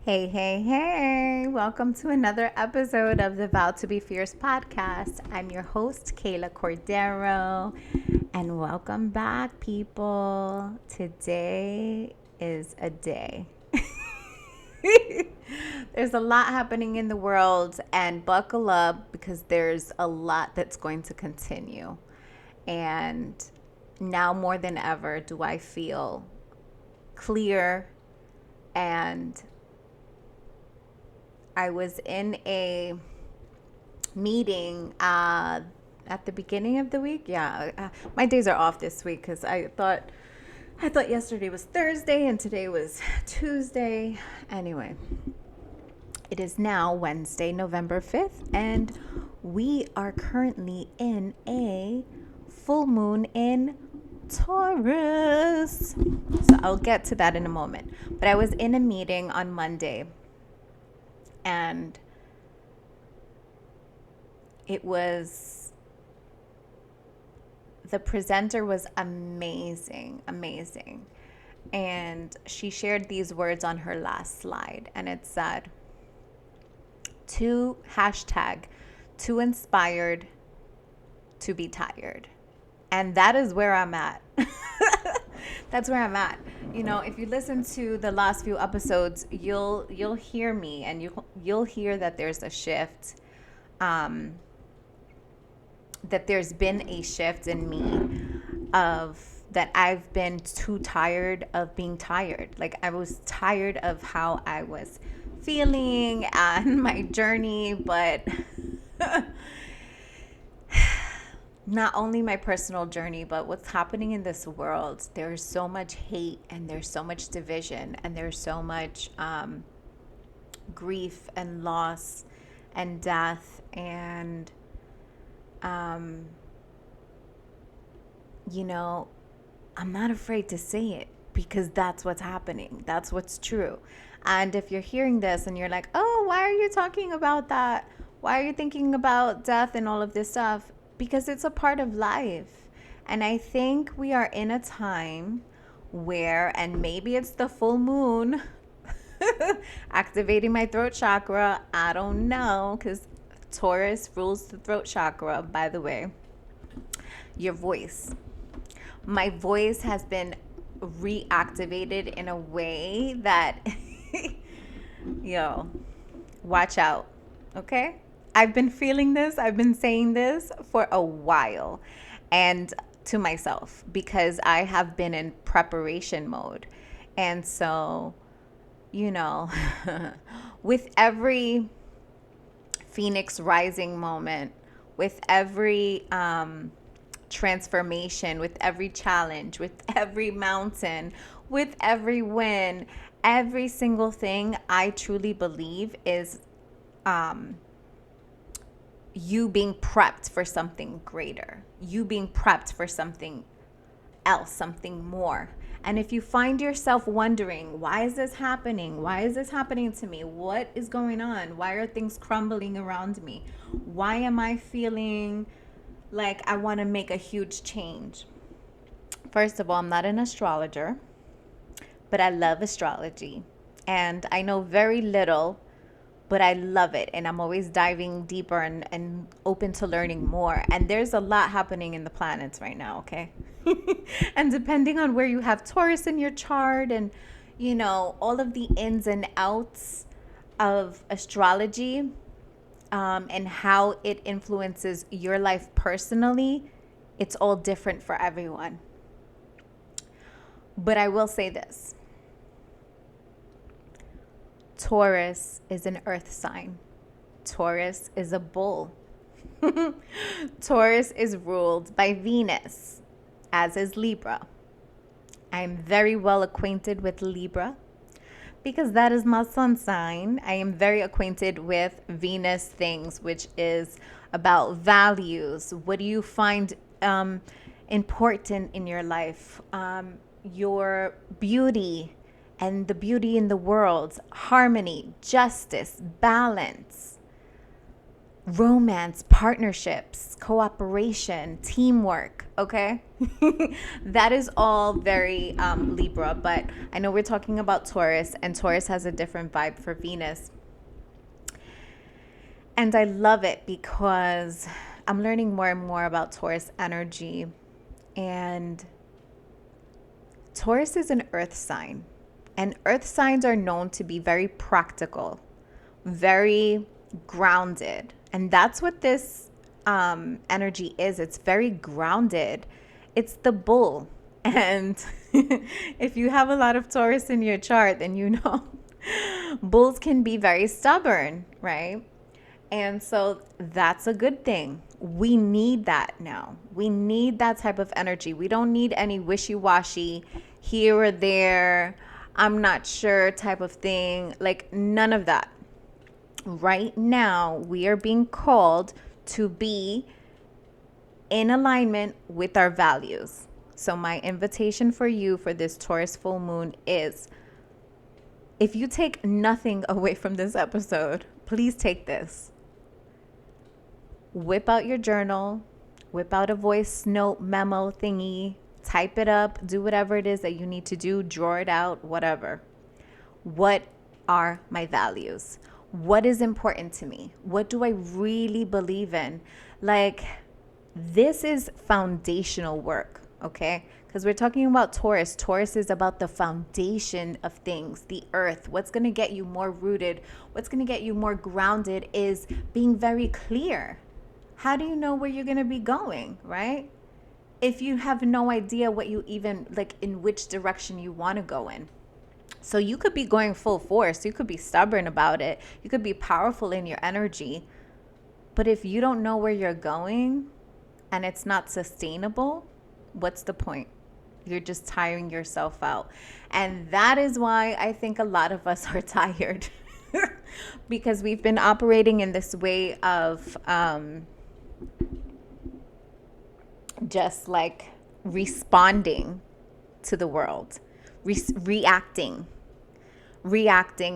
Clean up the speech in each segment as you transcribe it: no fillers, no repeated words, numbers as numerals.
Hey. Welcome to another episode of the Vow to Be Fierce podcast. I'm your host, Kayla Cordero, and welcome back, people. Today is a day. There's a lot happening in the world, and buckle up because there's a lot that's going to continue. And now more than ever do I feel clear, and I was in a meeting at the beginning of the week. My days are off this week because I thought yesterday was Thursday and today was Tuesday. Anyway, it is now Wednesday, November 5th, and we are currently in a full moon in Taurus. So I'll get to that in a moment. But I was in a meeting on Monday, and the presenter was amazing. And she shared these words on her last slide, and it said, too inspired to be tired. And that is where I'm at. That's where I'm at. You know, if you listen to the last few episodes, you'll hear me, and you'll hear that there's a shift. That there's been a shift in me of that I've been too tired of being tired. Like, I was tired of how I was feeling and my journey, but not only my personal journey, but what's happening in this world. There's so much hate, and there's so much division, and there's so much grief and loss and death. And, you know, I'm not afraid to say it because that's what's happening. That's what's true. And if you're hearing this and you're like, oh, why are you talking about that? Why are you thinking about death and all of this stuff? Because it's a part of life. And I think we are in a time where, and maybe it's the full moon activating my throat chakra. I don't know, because Taurus rules the throat chakra, by the way. Your voice. My voice has been reactivated in a way that, watch out, okay? I've been feeling this. I've been saying this for a while, and to myself, because I have been in preparation mode. And so, with every Phoenix rising moment, with every transformation, with every challenge, with every mountain, with every win, every single thing, I truly believe is you being prepped for something greater, you being prepped for something else, something more. And if you find yourself wondering, why is this happening? Why is this happening to me? What is going on? Why are things crumbling around me? Why am I feeling like I want to make a huge change? First of all, I'm not an astrologer, but I love astrology. And I know very little, but I love it. And I'm always diving deeper and open to learning more. And there's a lot happening in the planets right now, okay? And depending on where you have Taurus in your chart, and, all of the ins and outs of astrology, and how it influences your life personally, it's all different for everyone. But I will say this. Taurus is an earth sign. Taurus is a bull. Taurus is ruled by Venus, as is Libra. I am very well acquainted with Libra because that is my sun sign. I am very acquainted with Venus things, which is about values. What do you find important in your life? Your beauty and the beauty in the world, harmony, justice, balance, romance, partnerships, cooperation, teamwork, okay? That is all very Libra, but I know we're talking about Taurus, and Taurus has a different vibe for Venus. And I love it because I'm learning more and more about Taurus energy. And Taurus is an earth sign. And earth signs are known to be very practical, very grounded. And that's what this energy is. It's very grounded. It's the bull. And if you have a lot of Taurus in your chart, then you know bulls can be very stubborn, right? And so that's a good thing. We need that now. We need that type of energy. We don't need any wishy-washy here or there, I'm not sure type of thing. Like, none of that. Right now, we are being called to be in alignment with our values. So my invitation for you for this Taurus full moon is, if you take nothing away from this episode, please take this. Whip out your journal, whip out a voice note memo thingy, type it up, do whatever it is that you need to do, draw it out, whatever. What are my values? What is important to me? What do I really believe in? Like, this is foundational work, okay? Because we're talking about Taurus. Taurus is about the foundation of things, the earth. What's going to get you more rooted? What's going to get you more grounded is being very clear. How do you know where you're going to be going, right? If you have no idea what you even, like, in which direction you want to go in. So you could be going full force. You could be stubborn about it. You could be powerful in your energy. But if you don't know where you're going and it's not sustainable, what's the point? You're just tiring yourself out. And that is why I think a lot of us are tired. Because we've been operating in this way of just like responding to the world, reacting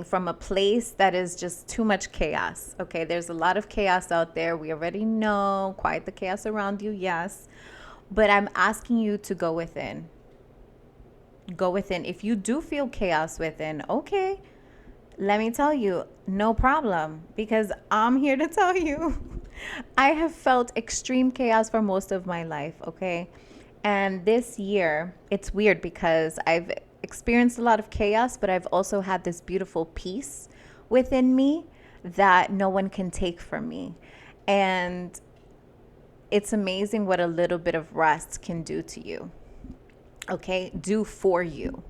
from a place that is just too much chaos. Okay, there's a lot of chaos out there. We already know. Quiet the chaos around you, yes. But I'm asking you to go within. Go within. If you do feel chaos within, okay, let me tell you, no problem. Because I'm here to tell you, I have felt extreme chaos for most of my life, okay? And this year, it's weird because I've experienced a lot of chaos, but I've also had this beautiful peace within me that no one can take from me. And it's amazing what a little bit of rest can do to you, okay? Do for you.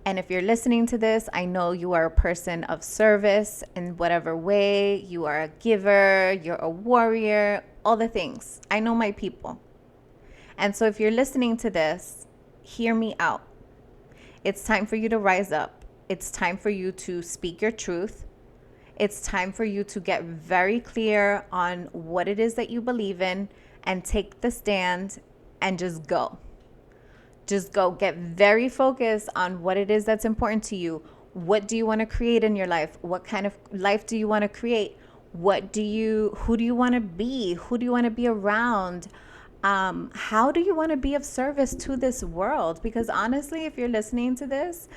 And if you're listening to this, I know you are a person of service in whatever way. You are a giver, you're a warrior, all the things. I know my people. And so if you're listening to this, hear me out. It's time for you to rise up. It's time for you to speak your truth. It's time for you to get very clear on what it is that you believe in and take the stand and just go. Just go. Get very focused on what it is that's important to you. What do you want to create in your life? What kind of life do you want to create? Who do you want to be? Who do you want to be around? How do you want to be of service to this world? Because honestly, if you're listening to this,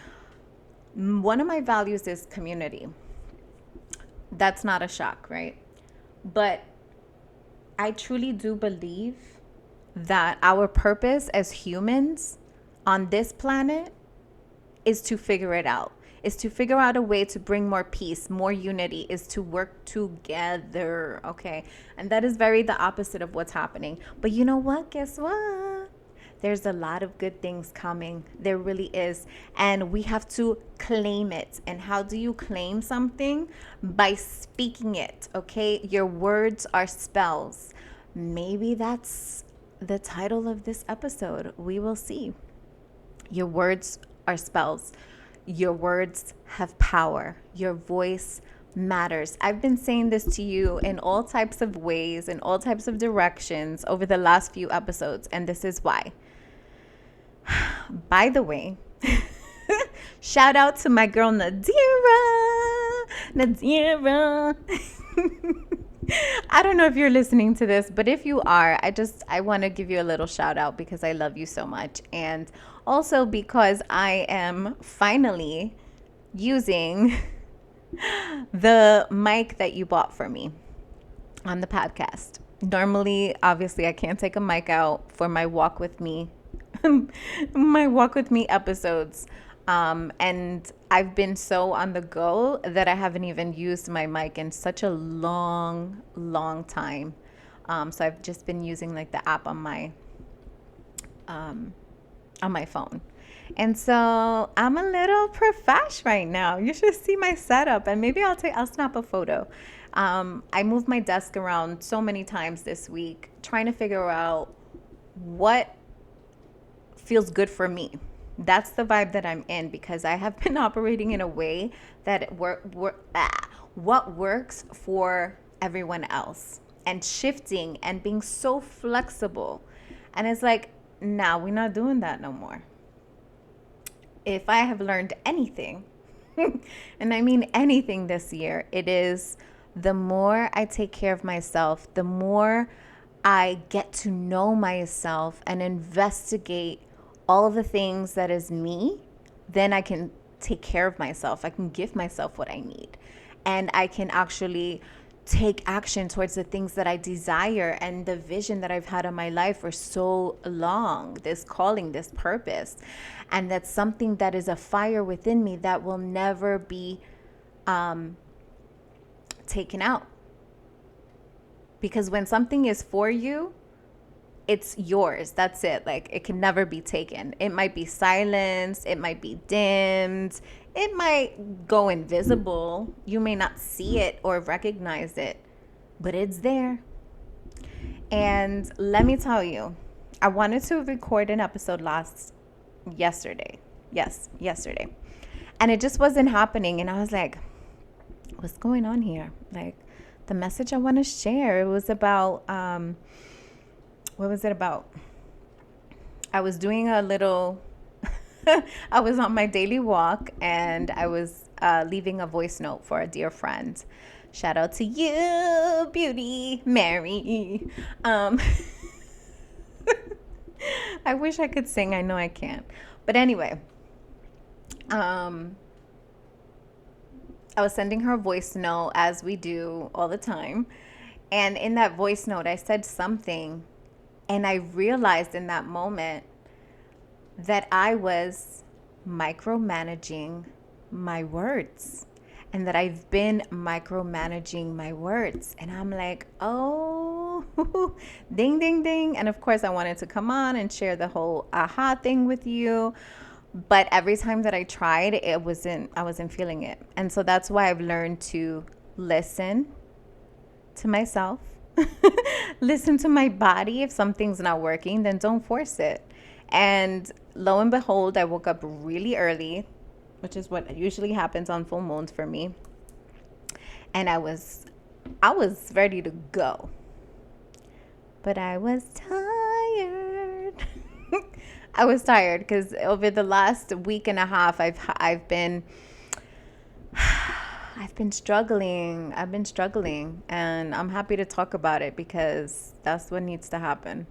one of my values is community. That's not a shock, right? But I truly do believe that our purpose as humans on this planet is to figure it out, is to figure out a way to bring more peace, more unity, is to work together, okay? And that is very the opposite of what's happening. But you know what? Guess what? There's a lot of good things coming. There really is. And we have to claim it. And how do you claim something? By speaking it, okay? Your words are spells. Maybe that's the title of this episode. We will see. Your words are spells. Your words have power. Your voice matters. I've been saying this to you in all types of ways, in all types of directions over the last few episodes, and this is why. By the way, shout out to my girl Nadira. I don't know if you're listening to this, but if you are, I want to give you a little shout out because I love you so much. And also because I am finally using the mic that you bought for me on the podcast. Normally, obviously, I can't take a mic out for my walk with me, my walk with me episodes. And I've been so on the go that I haven't even used my mic in such a long, long time. So I've just been using like the app on my phone. And so I'm a little profesh right now. You should see my setup, and maybe I'll snap a photo. I moved my desk around so many times this week, trying to figure out what feels good for me. That's the vibe that I'm in, because I have been operating in a way that what works for everyone else, and shifting and being so flexible. And it's like, now we're not doing that no more. If I have learned anything, and I mean anything this year, it is the more I take care of myself, the more I get to know myself and investigate all of the things that is me, then I can take care of myself. I can give myself what I need. And I can actually take action towards the things that I desire and the vision that I've had in my life for so long, this calling, this purpose. And that's something that is a fire within me that will never be taken out. Because when something is for you, it's yours. That's it. Like, it can never be taken. It might be silenced. It might be dimmed. It might go invisible. You may not see it or recognize it, but it's there. And let me tell you, I wanted to record an episode yesterday. Yes, yesterday. And it just wasn't happening. And I was like, what's going on here? Like, the message I want to share, it was about, what was it about? I was doing a little, I was on my daily walk, and I was leaving a voice note for a dear friend. Shout out to you, Beauty Mary. I wish I could sing. I know I can't. But anyway, I was sending her a voice note, as we do all the time. And in that voice note, I said something, and I realized in that moment that I was micromanaging my words, and that I've been micromanaging my words. And I'm like, oh, ding, ding, ding. And of course, I wanted to come on and share the whole aha thing with you. But every time that I tried, I wasn't feeling it. And so that's why I've learned to listen to myself, listen to my body. If something's not working, then don't force it. And lo and behold, I woke up really early, which is what usually happens on full moons for me. And I was ready to go. But I was tired. I was tired because over the last week and a half, I've been struggling. I've been struggling, and I'm happy to talk about it because that's what needs to happen.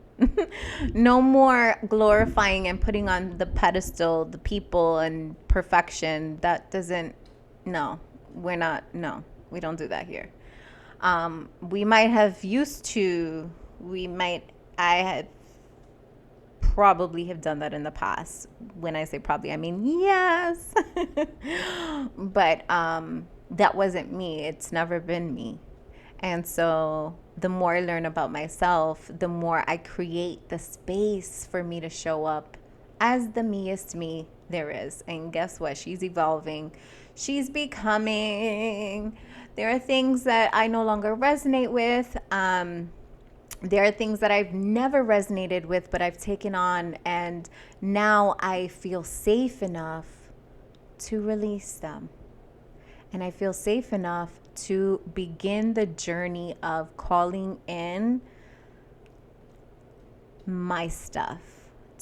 No more glorifying and putting on the pedestal the people and perfection. That doesn't. No, we're not. No, we don't do that here. We might have used to. I had probably have done that in the past. When I say probably, I mean yes. But that wasn't me. It's never been me. And so the more I learn about myself, the more I create the space for me to show up as the meest me there is. And guess what? She's evolving. She's becoming. There are things that I no longer resonate with. There are things that I've never resonated with, but I've taken on, and now I feel safe enough to release them. And I feel safe enough to begin the journey of calling in my stuff,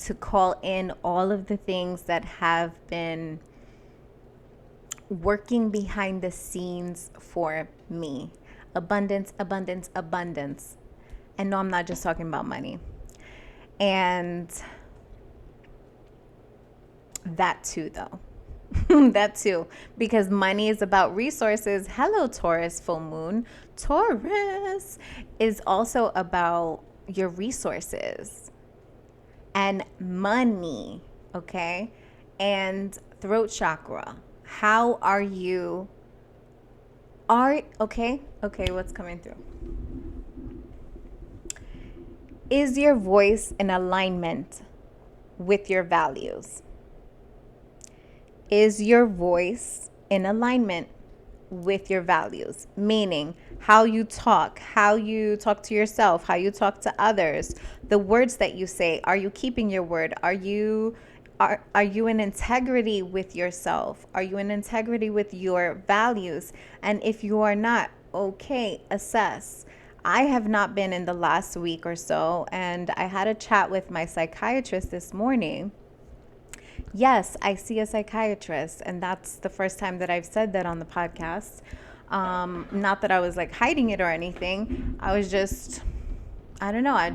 to call in all of the things that have been working behind the scenes for me. Abundance, abundance, abundance. And no, I'm not just talking about money. And that too, though. That too, because money is about resources. Hello, Taurus Full Moon. Taurus is also about your resources and money, okay? And throat chakra. How are you? Okay, what's coming through? Is your voice in alignment with your values? Is your voice in alignment with your values? Meaning how you talk to yourself, how you talk to others, the words that you say. Are you keeping your word? Are you in integrity with yourself? Are you in integrity with your values? And if you are not, okay, assess. I have not been in the last week or so, and I had a chat with my psychiatrist this morning. Yes, I see a psychiatrist, and that's the first time that I've said that on the podcast. Not that I was like hiding it or anything. I was just, I don't know. I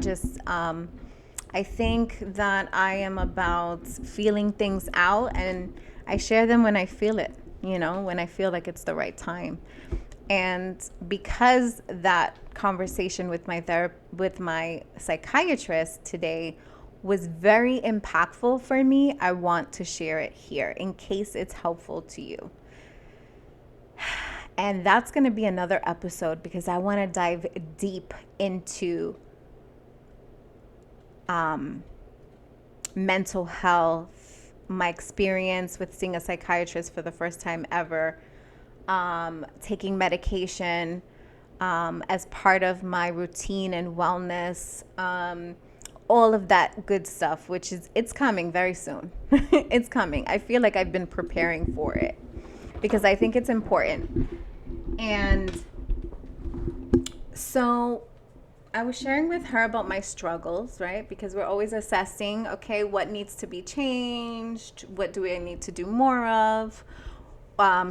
think that I am about feeling things out, and I share them when I feel it, when I feel like it's the right time. And because that conversation with my psychiatrist today was very impactful for me, I want to share it here in case it's helpful to you. And that's going to be another episode because I want to dive deep into mental health, my experience with seeing a psychiatrist for the first time ever, taking medication as part of my routine and wellness, all of that good stuff, it's coming very soon. It's coming. I feel like I've been preparing for it because I think it's important. And so I was sharing with her about my struggles, right? Because we're always assessing, okay, what needs to be changed? What do I need to do more of?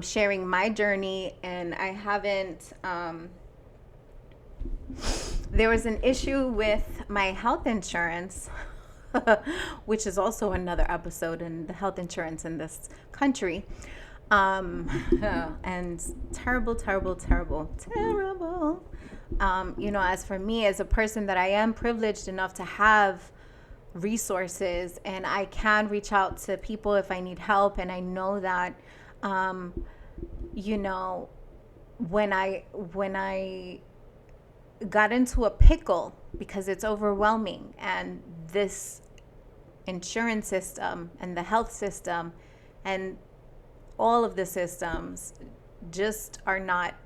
Sharing my journey. And I haven't, there was an issue with my health insurance, which is also another episode in the health insurance in this country. And terrible. As for me, as a person that I am privileged enough to have resources and I can reach out to people if I need help. And I know that, when I got into a pickle because it's overwhelming, and this insurance system and the health system and all of the systems just are not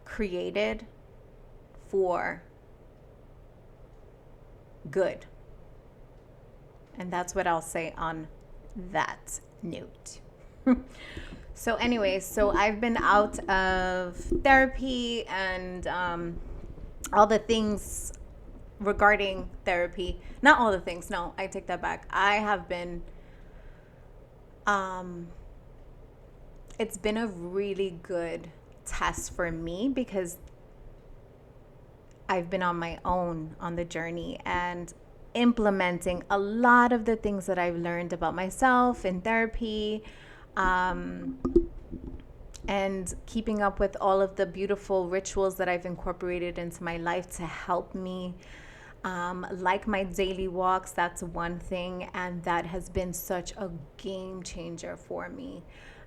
created for good. And that's what I'll say on that note. So anyways, so I've been out of therapy and all the things regarding therapy. Not all the things, no, I take that back. I have been it's been a really good test for me because I've been on my own on the journey and implementing a lot of the things that I've learned about myself in therapy, and keeping up with all of the beautiful rituals that I've incorporated into my life to help me. Like my daily walks, that's one thing, and that has been such a game changer for me.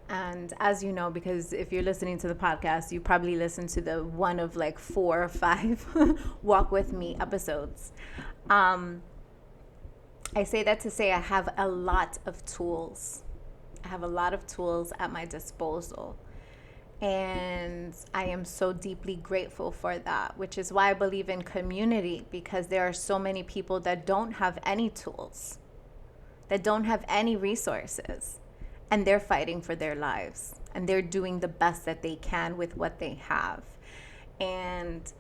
And as you know, because if you're listening to the podcast, you probably listen to the one of like 4 or 5 walk with me episodes. I say that to say I have a lot of tools. I have a lot of tools at my disposal. And I am so deeply grateful for that, which is why I believe in community, because there are so many people that don't have any tools, that don't have any resources, and they're fighting for their lives, and they're doing the best that they can with what they have. And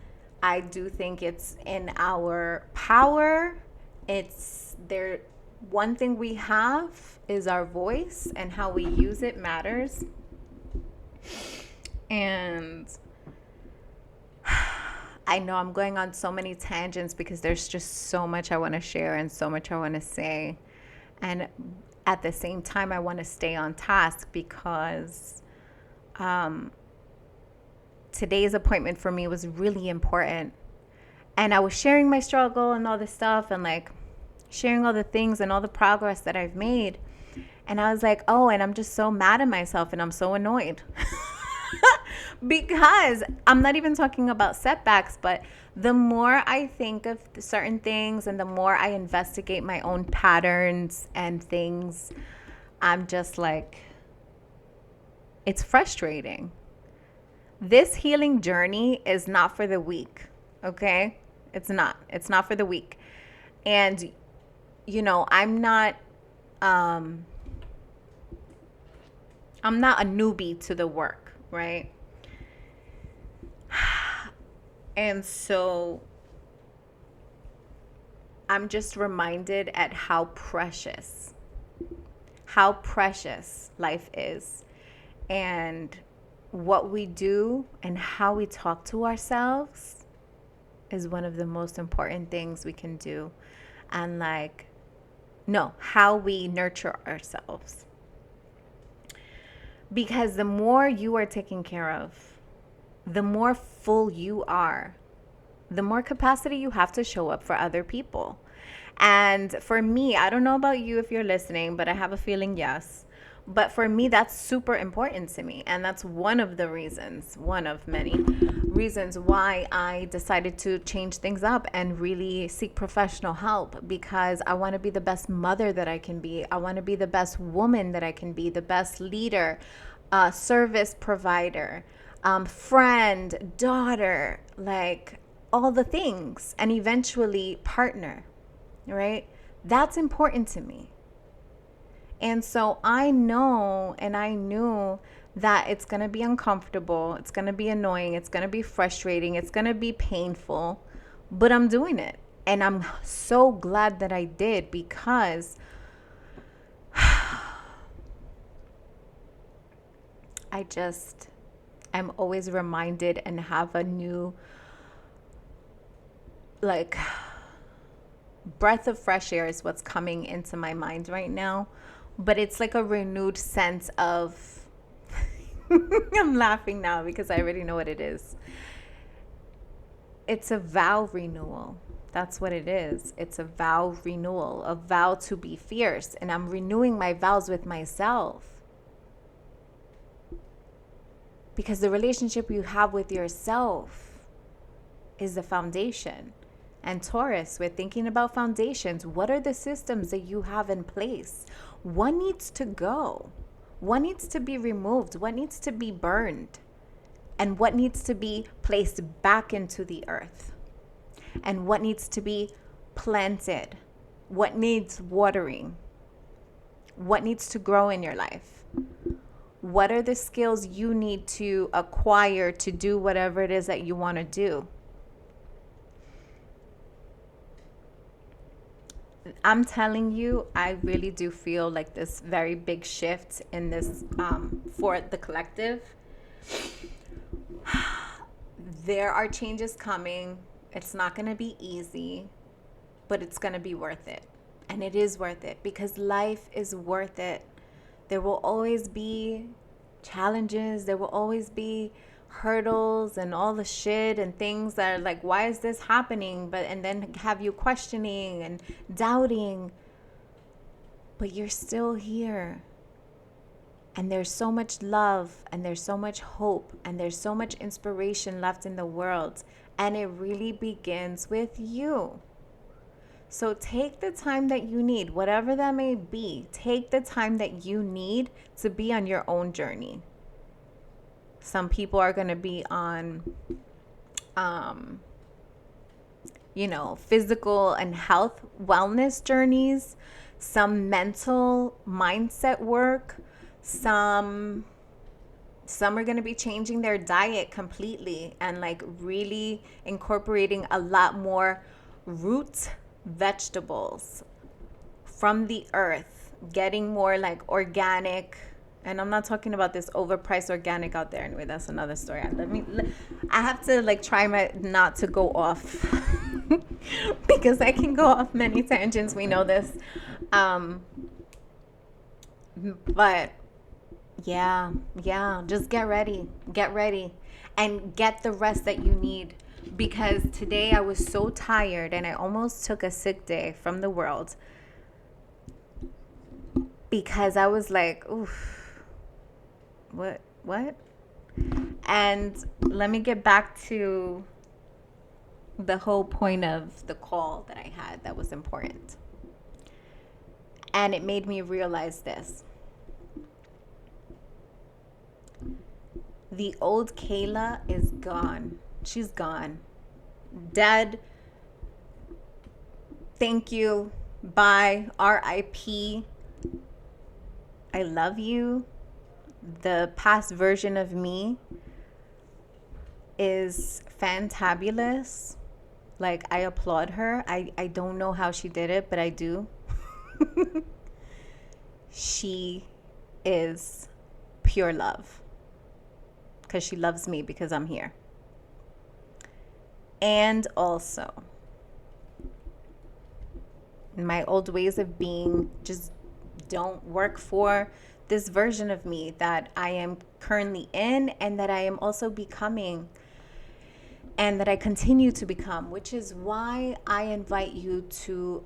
I do think it's in our power. One thing we have is our voice, and how we use it matters. And I know I'm going on so many tangents because there's just so much I want to share and so much I want to say. And at the same time, I want to stay on task because today's appointment for me was really important. And I was sharing my struggle and all this stuff and like sharing all the things and all the progress that I've made. And I was like, oh, and I'm just so mad at myself and I'm so annoyed. Because I'm not even talking about setbacks, but the more I think of certain things and the more I investigate my own patterns and things, I'm just like, it's frustrating. This healing journey is not for the weak, okay? It's not. It's not for the weak. And, I'm not a newbie to the work, right? And so I'm just reminded at how precious life is, and what we do and how we talk to ourselves is one of the most important things we can do. And how we nurture ourselves. Because the more you are taken care of, the more full you are, the more capacity you have to show up for other people. And for me, I don't know about you if you're listening, but I have a feeling yes. But for me, that's super important to me. And that's one of many reasons why I decided to change things up and really seek professional help, because I want to be the best mother that I can be. I want to be the best woman that I can be, the best leader, service provider, friend, daughter, like all the things, and eventually partner, right? That's important to me. And so I know, and I knew that it's going to be uncomfortable. It's going to be annoying. It's going to be frustrating. It's going to be painful, but I'm doing it. And I'm so glad that I did, because I'm always reminded and have a new, breath of fresh air is what's coming into my mind right now. But it's like a renewed sense of, I'm laughing now because I already know what it is. It's a vow renewal. That's what it is. It's a vow renewal, a vow to be fierce. And I'm renewing my vows with myself. Because the relationship you have with yourself is the foundation. And Taurus, we're thinking about foundations. What are the systems that you have in place? What needs to go? What needs to be removed? What needs to be burned? And what needs to be placed back into the earth? And what needs to be planted? What needs watering? What needs to grow in your life? What are the skills you need to acquire to do whatever it is that you want to do? I'm telling you, I really do feel like this very big shift in this for the collective. There are changes coming. It's not going to be easy, but it's going to be worth it. And it is worth it, because life is worth it. There will always be challenges. There will always be hurdles and all the shit and things that are like, why is this happening? And then have you questioning and doubting. But you're still here. And there's so much love, and there's so much hope, and there's so much inspiration left in the world. And it really begins with you. So take the time that you need, whatever that may be. Take the time that you need to be on your own journey. Some people are going to be on, physical and health wellness journeys, some mental mindset work, some are going to be changing their diet completely and really incorporating a lot more root vegetables from the earth, getting more organic And I'm not talking about this overpriced organic out there. Anyway, that's another story. I have to like try my not to go off because I can go off many tangents. We know this. But yeah, just get ready, and get the rest that you need. Because today I was so tired and I almost took a sick day from the world because I was like, oof. What? And let me get back to the whole point of the call that I had that was important. And it made me realize this. The old Kayla is gone. She's gone. Dead. Thank you. Bye. R.I.P. I love you. The past version of me is fantabulous. Like, I applaud her. I don't know how she did it, but I do. She is pure love. Because she loves me because I'm here. And also, my old ways of being just don't work for this version of me that I am currently in and that I am also becoming and that I continue to become, which is why I invite you to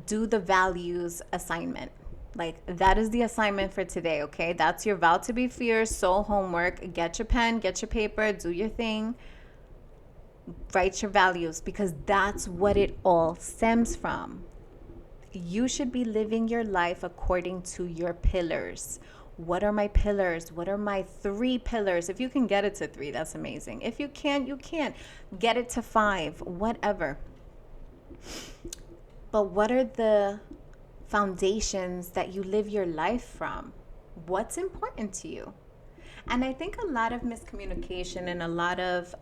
do the values assignment. Like, that is the assignment for today, okay? That's your vow to be fierce, soul homework. Get your pen, get your paper, do your thing. Write your values, because that's what it all stems from. You should be living your life according to your pillars. What are my pillars? What are my 3 pillars? If you can get it to 3, that's amazing. If you can't, you can't. Get it to 5, whatever. But what are the foundations that you live your life from? What's important to you? And I think a lot of miscommunication and a lot of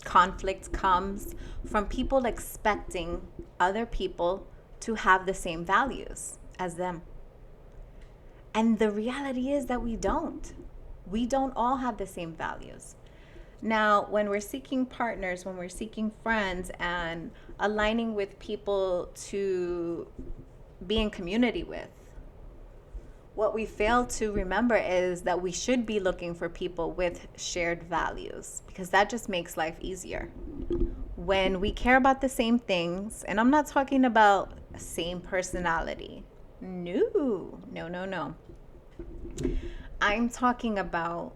conflict comes from people expecting other people to have the same values as them. And the reality is that we don't. We don't all have the same values. Now, when we're seeking partners, when we're seeking friends and aligning with people to be in community with, what we fail to remember is that we should be looking for people with shared values, because that just makes life easier. When we care about the same things, and I'm not talking about same personality. No. I'm talking about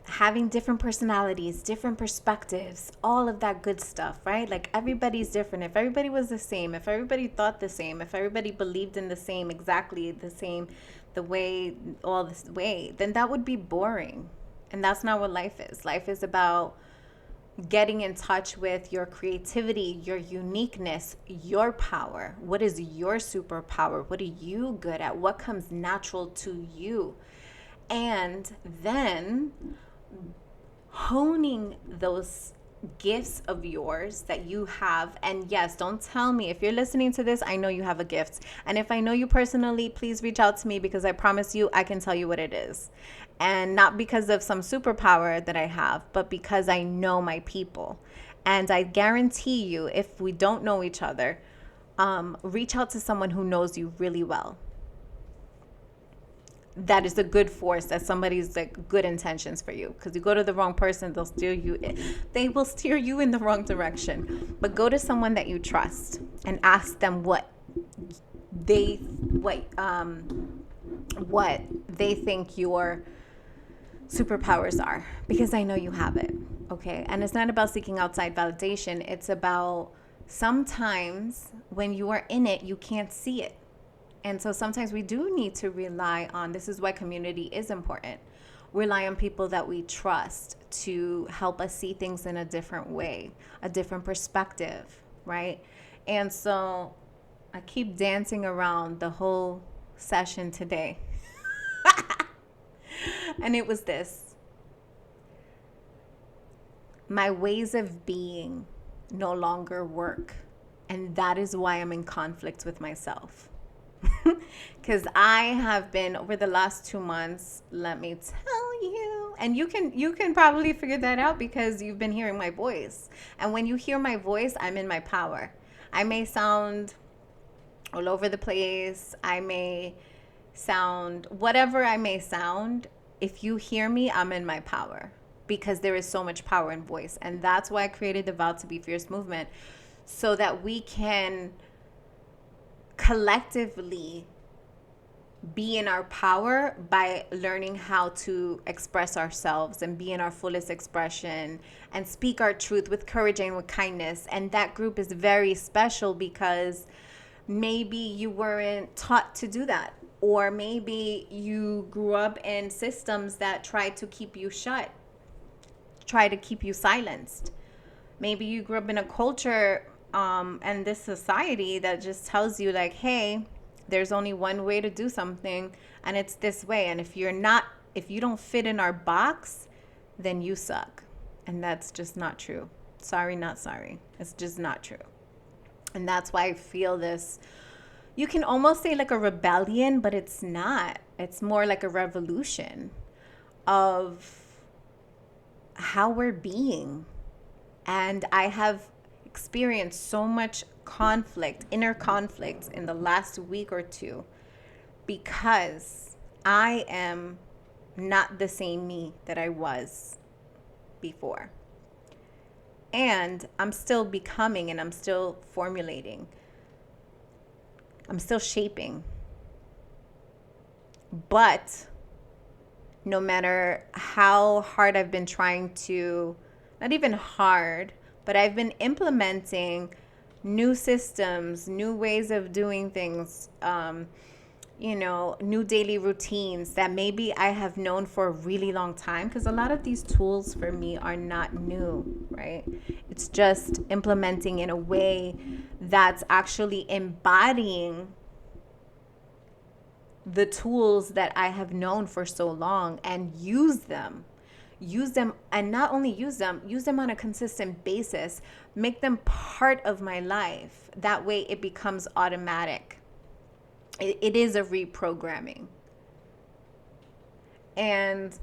having different personalities, different perspectives, all of that good stuff, right? Like, everybody's different. If everybody was the same, if everybody thought the same, if everybody believed in the same, exactly the same, the way, all this way, then that would be boring. And that's not what life is. Life is about getting in touch with your creativity, your uniqueness, your power. What is your superpower? What are you good at? What comes natural to you? And then honing those gifts of yours that you have. And yes, don't tell me, if you're listening to this, I know you have a gift. And if I know you personally, please reach out to me, because I promise you I can tell you what it is. And not because of some superpower that I have, but because I know my people. And I guarantee you, if we don't know each other, reach out to someone who knows you really well. That is a good force, that somebody's like good intentions for you. Because you go to the wrong person, they will steer you in the wrong direction. But go to someone that you trust and ask them what they think your superpowers are, because I know you have it. Okay. And it's not about seeking outside validation. It's about sometimes when you are in it, you can't see it. And so sometimes we do need to rely on, this is why community is important. Rely on people that we trust to help us see things in a different way, a different perspective, right? And so I keep dancing around the whole session today. And it was this. My ways of being no longer work. And that is why I'm in conflict with myself. Because I have been, over the last 2 months, let me tell you, and you can probably figure that out because you've been hearing my voice. And when you hear my voice, I'm in my power. I may sound all over the place. I may sound whatever I may sound. If you hear me, I'm in my power, because there is so much power in voice. And that's why I created the Vow to Be Fierce movement, so that we can collectively be in our power by learning how to express ourselves and be in our fullest expression and speak our truth with courage and with kindness. And that group is very special because maybe you weren't taught to do that, or maybe you grew up in systems that try to keep you shut, try to keep you silenced. Maybe you grew up in a culture and this society that just tells you like, hey, there's only one way to do something, and it's this way. And if you don't fit in our box, then you suck. And that's just not true. Sorry, not sorry. It's just not true. And that's why I feel this, you can almost say like a rebellion, but it's not. It's more like a revolution of how we're being. And I have experienced so much conflict, inner conflict in the last week or two, because I am not the same me that I was before. And I'm still becoming, and I'm still formulating. I'm still shaping. But no matter how hard I've been trying to, not even hard, but I've been implementing new systems, new ways of doing things, new daily routines that maybe I have known for a really long time. Because a lot of these tools for me are not new, right? It's just implementing in a way that's actually embodying the tools that I have known for so long, and use them, and not only use them on a consistent basis, make them part of my life. That way it becomes automatic. It is a reprogramming. And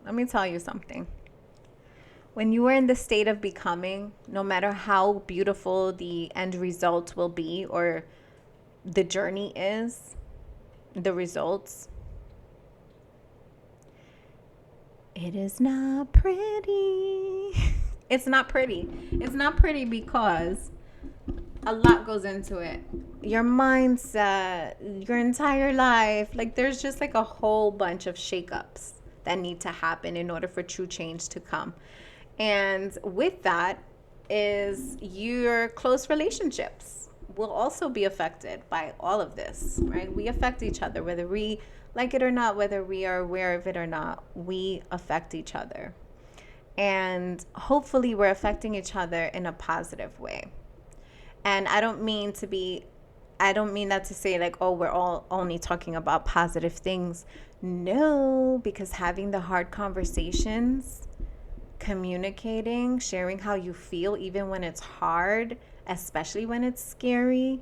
let me tell you something. When you are in the state of becoming, no matter how beautiful the end result will be, or the journey is, the results, it is not pretty. It's not pretty. It's not pretty because a lot goes into it. Your mindset, your entire life. Like, there's just like a whole bunch of shakeups that need to happen in order for true change to come. And with that is your close relationships will also be affected by all of this, right? We affect each other, whether we like it or not, whether we are aware of it or not, we affect each other. And hopefully we're affecting each other in a positive way. And I don't mean that to say like, oh, we're all only talking about positive things. No, because having the hard conversations, communicating, sharing how you feel, even when it's hard, especially when it's scary,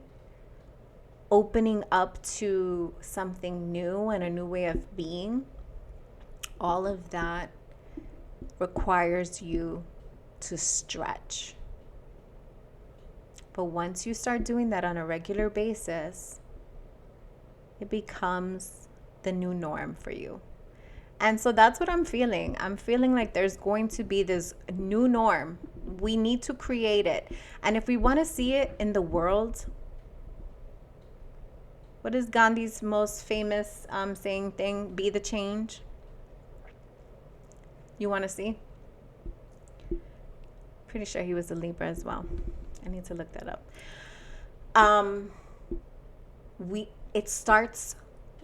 opening up to something new and a new way of being, all of that requires you to stretch. But once you start doing that on a regular basis, it becomes the new norm for you. And so that's what I'm feeling. I'm feeling like there's going to be this new norm. We need to create it. And if we want to see it in the world, what is Gandhi's most famous saying thing? Be the change. You want to see? Pretty sure he was a Libra as well. I need to look that up. It starts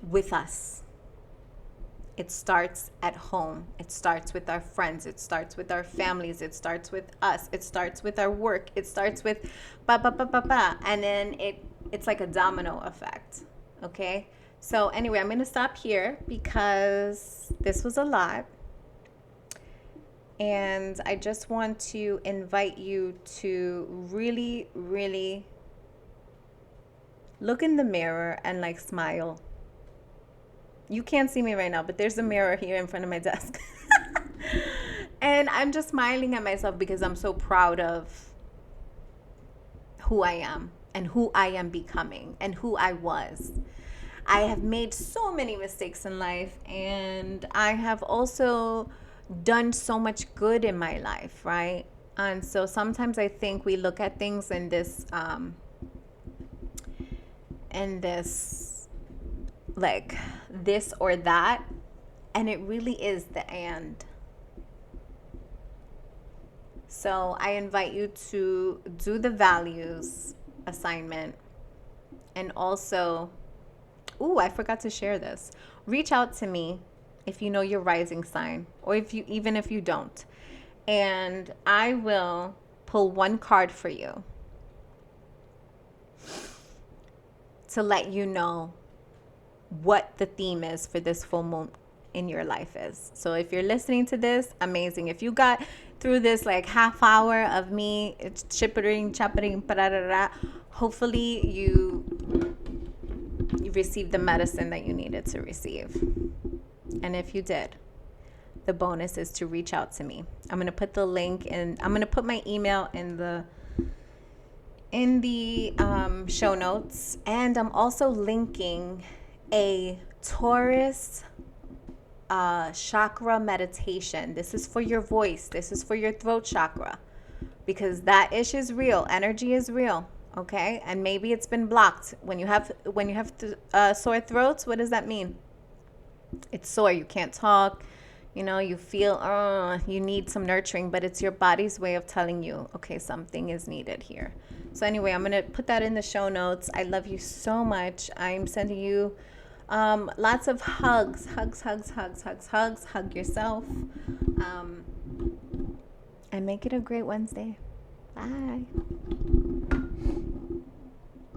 with us. It starts at home. It starts with our friends. It starts with our families. It starts with us. It starts with our work. It starts with and then it's like a domino effect. Okay? So anyway, I'm going to stop here because this was a lot. And I just want to invite you to really, really look in the mirror and like smile. You can't see me right now, but there's a mirror here in front of my desk. And I'm just smiling at myself because I'm so proud of who I am and who I am becoming and who I was. I have made so many mistakes in life, and I have also done so much good in my life, right? And so sometimes I think we look at things in this like this or that, and it really is the and. So I invite you to do the values assignment, and also, ooh, I forgot to share this. Reach out to me if you know your rising sign, or even if you don't, and I will pull one card for you to let you know what the theme is for this full moon in your life is. So if you're listening to this, amazing. If you got through this like half hour of me chippering, hopefully you received the medicine that you needed to receive. And if you did, the bonus is to reach out to me. I'm going to put the link in. I'm going to put my email in the show notes, and I'm also linking a Taurus chakra meditation. This is for your voice. This is for your throat chakra, because that issue is real. Energy is real. Okay, and maybe it's been blocked. When you have sore throats, what does that mean? It's sore. You can't talk. You feel you need some nurturing, but it's your body's way of telling you, okay, something is needed here. So anyway, I'm gonna put that in the show notes. I love you so much. I'm sending you lots of hugs. Hug yourself, and make it a great Wednesday. Bye.